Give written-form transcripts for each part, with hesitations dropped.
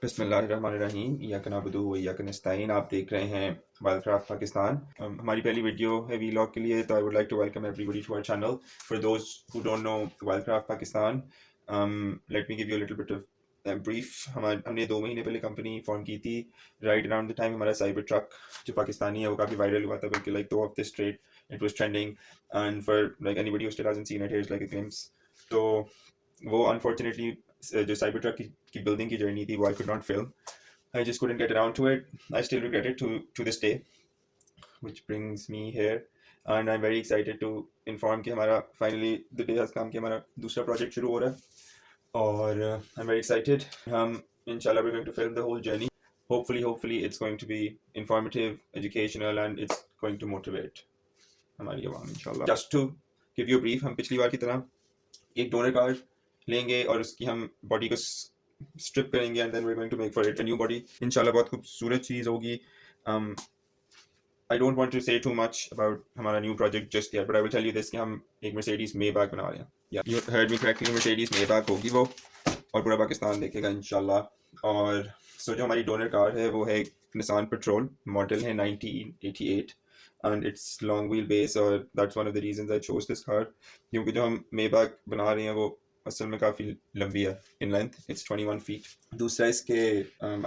बिस्मिल्लाहिर्रहमानिर्रहीम इय्याक नअबुदु व इय्याक नस्तईन। आप देख रहे हैं वाइल्डक्राफ्ट पाकिस्तान। हमारी पहली वीडियो है वीलॉग के लिए, तो I would like to welcome everybody to our channel. For those who don't know Wildcraft Pakistan, let me give you a little bit of brief. हमने 2 महीने पहले कंपनी फॉर्म की थी। राइट अराउंड द टाइम हमारा Cybertruck जो पाकिस्तानी है वो काफ़ी वायरल हुआ था, बल्कि लाइक 2 हफ्ते straight it was trending, and for like anybody who still hasn't seen it, here's like a glimpse. तो वो अनफॉर्चुनेटली जो साइबर ट्रक की बिल्डिंग की जर्नी थी वो I could not film. I just couldn't get around to it. I still regret it to this day, which brings me here, and I'm very excited to inform कि हमारा finally the day has come कि हमारा दूसरा project शुरू हो रहा है, और I'm very excited. हम inshallah we're going to film the whole journey. Hopefully it's going to be informative, educational, and it's going to motivate हमारी आवाम इंशाल्लाह. Just to give you a brief, हम पिछली बार की तरह एक डोनर कार्ड लेंगे और उसकी हम बॉडी को स्ट्रिप करेंगे, and then we are going to make for it a new body इंशाल्लाह. बहुत खूबसूरत चीज़ होगी. I don't want to say too much about हमारा न्यू प्रोजेक्ट जस्ट यार, but I will tell you this कि हम एक मर्सिडीज मेबैक बना रहे हैं. या you heard me correctly, Mercedes Maybach होगी वो, और पूरा पाकिस्तान देखेगा इंशाल्लाह. और सो जो हमारी डोनर कार है वो है निसान पेट्रोल, मॉडल है 1988, and it's long wheelbase, और that's one of the reasons I chose this car, क्योंकि जो हम मेबैक बना रहे हैं वो असल में काफ़ी लंबी है इन लेंथ. It's 21 feet. दूसरा इसके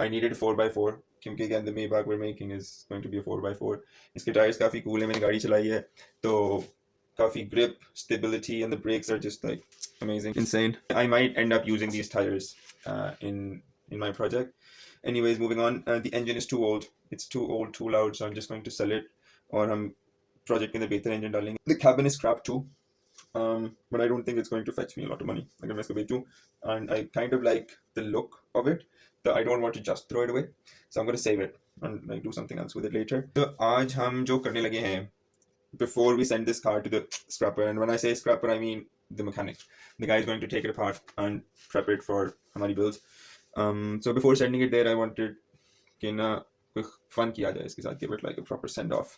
आई नीडेड 4x4, क्योंकि again the Maybach we are making is going to be 4x4. इसके टायर्स काफ़ी कूल है, मैंने गाड़ी चलाई है तो काफ़ी grip, stability, and the brakes are just like amazing, insane. I might end up using these tyres in my project. Anyways, moving on. The engine is too old. It's too old, too loud, so I'm just going to sell it, और हम project के अंदर बेहतर engine डालेंगे. The cabin is crap too, but I don't think it's going to fetch me a lot of money अगर मैं इसको बेचूं, and I kind of like the look of it, so I don't want to just throw it away, so I'm going to save it and like do something else with it later. तो आज हम जो करने लगे हैं, before we send this car to the scrapper, and when I say scrapper I mean the mechanic, the guy is going to take it apart and prep it for हमारी builds. So before sending it there I wanted कि ना कोई fun किया जाए इसके साथ, give it like a proper send off.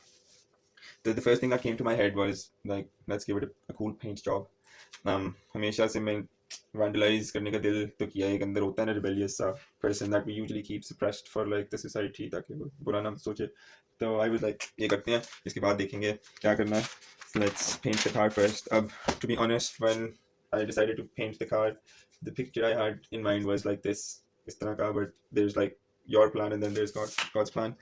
The first thing that came to my head was like, let's give it a cool paint job. हमेशा से मैं vandalize करने का दिल तो किया, एक अंदर होता है ना rebellious सा person that we usually keep suppressed for like the society, ताकि वो बुरा ना सोचे. तो I was like ये करते हैं, इसके बाद देखेंगे क्या करना है. Let's paint the car first. अब to be honest, when I decided to paint the car, the picture I had in mind was like this, इस तरह का, but there's like your plan and then there's God's plan.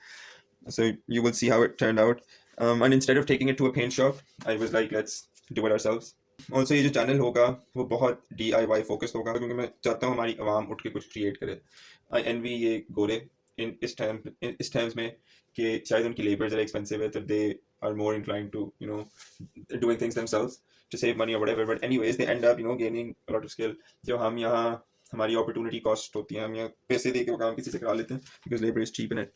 So you will see how it turned out. And instead of taking it to a paint shop, I was like, let's do it ourselves. Also ये जो channel होगा वो बहुत DIY focused होगा, क्योंकि मैं चाहता हूँ हमारी आवाम उठ के कुछ क्रिएट करे. आई एनवी ये गोरे इस टाइम्स में कि शायद उनकी लेबर ज़रा एक्सपेंसिव है, तो they are more inclined to you know doing things themselves to save money और whatever, but anyways they end up gaining a lot of skill. जो हम यहाँ हमारी अपॉर्चुनिटी कॉस्ट होती है, हम यहाँ पैसे दे के वो काम किसी से करा लेते हैं because labour is cheap in it,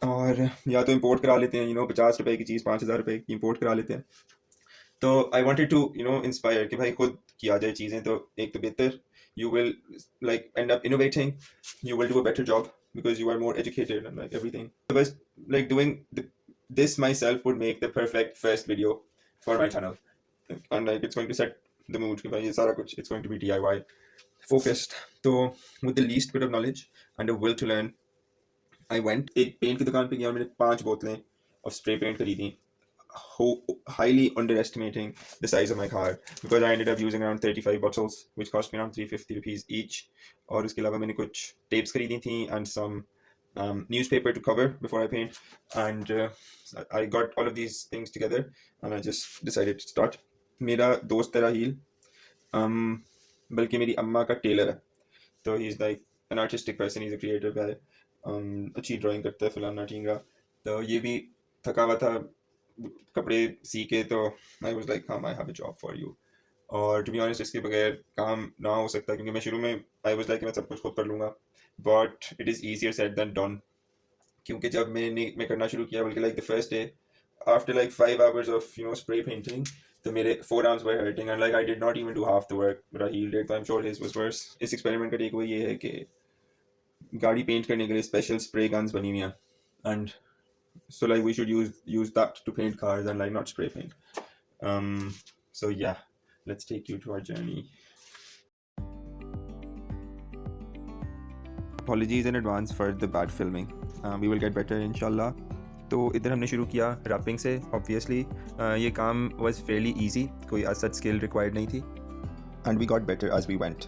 और या तो इंपोर्ट करा लेते हैं, 50 रुपए की चीज़ 5,000 रुपए की इंपोर्ट करा लेते हैं. तो आई वांटेड टू इंस्पायर कि भाई खुद किया जाए चीज़ें, तो एक तो बेहतर, you will like and up innovating, you will do a better job because you are more educated and like everything. But like doing this myself would make the perfect first video for my channel, and like it's going to set the mood कि भाई ये सारा कुछ it's going to be DIY focused. So with the least bit of knowledge and a will to learn, I went एक paint की दुकान पे गया और मैंने 5 बोतलें of spray paint खरीदी, highly underestimating the size of my car, because I ended up using around 35 bottles which cost me around 350 rupees each. और उसके अलावा मैंने कुछ tapes खरीदी थी and some newspaper to cover before I paint, and I got all of these things together and I just decided to start. मेरा दोस्त है राहील, बल्कि मेरी अम्मा का टेलर है, तो he is like an artistic person, he is a creative guy. अच्छी ड्राइंग करता है फलाना टींगा. तो ये भी थका हुआ था कपड़े सी के, तो I was like I have a job for you. और टू बी ऑनेस्ट इसके बगैर काम ना हो सकता, क्योंकि मैं शुरू में आई वाज लाइक मैं सब कुछ खुद कर लूँगा, but it is easier said than done. क्योंकि जब मैं करना शुरू किया, बल्कि like the first day after like 5 hours of spray painting, तो मेरे forearms were hurting and like I did not even do half the work Raheel did, so I'm sure his was worse. इस experiment का takeaway ये है कि गाड़ी paint करने के लिए स्पेशल स्प्रे गन्स बनी हुई हैं, and so like we should use that to paint cars and like not spray paint. So yeah, let's take you to our journey. Apologies in advance for the bad filming. We will get better inshallah. तो इधर हमने शुरू किया wrapping से. Obviously ये काम was Fairlie easy, कोई ऐसा स्किल रिक्वायर्ड नहीं थी. And we got better as we went.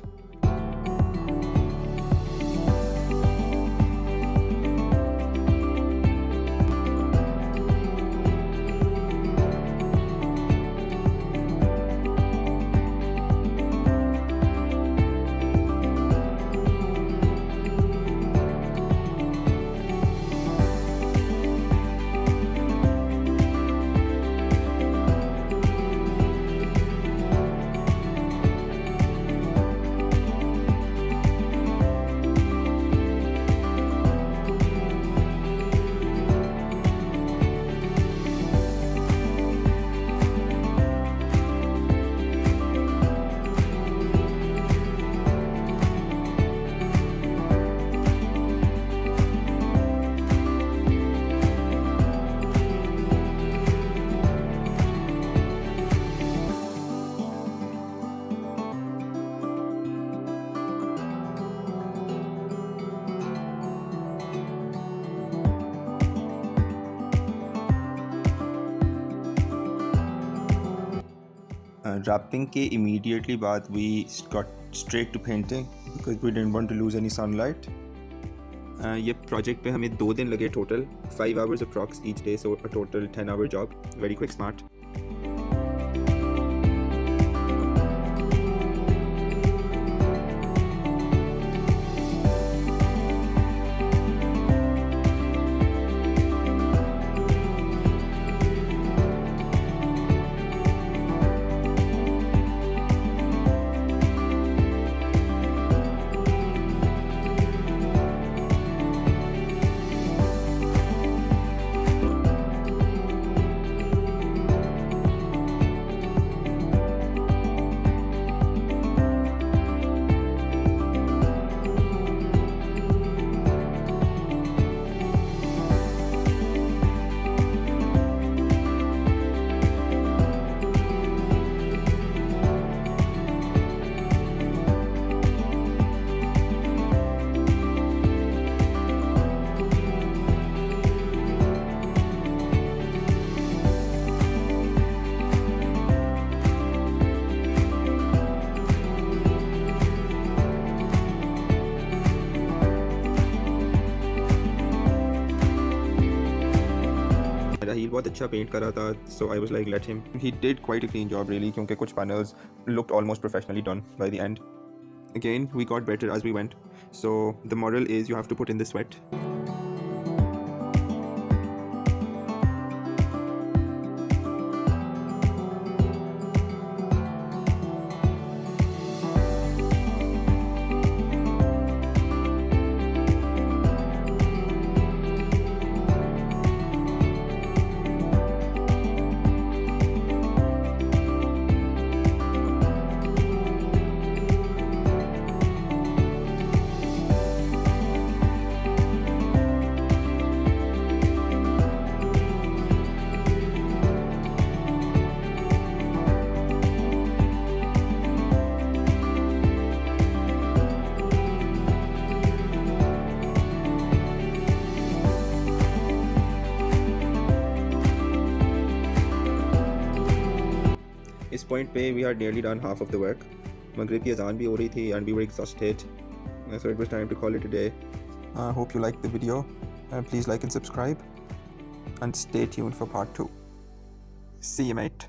Wrapping के immediately बाद we got straight to painting because we didn't want to lose any sunlight. ये project पे हमें 2 दिन लगे total, 5 hours approx each day, so a total 10-hour job. Very quick, smart. He बहुत अच्छा paint कर रहा था, so I was like let him. He did quite a clean job really, क्योंकि कुछ panels looked almost professionally done by the end. Again, we got better as we went. So the moral is you have to put in the sweat. इस point पे we had nearly done half of the work. मगरिब की अजान भी हो रही थी and we were exhausted. So it was time to call it a day. I hope you liked the video. Please like and subscribe and stay tuned for part 2. See you, mate.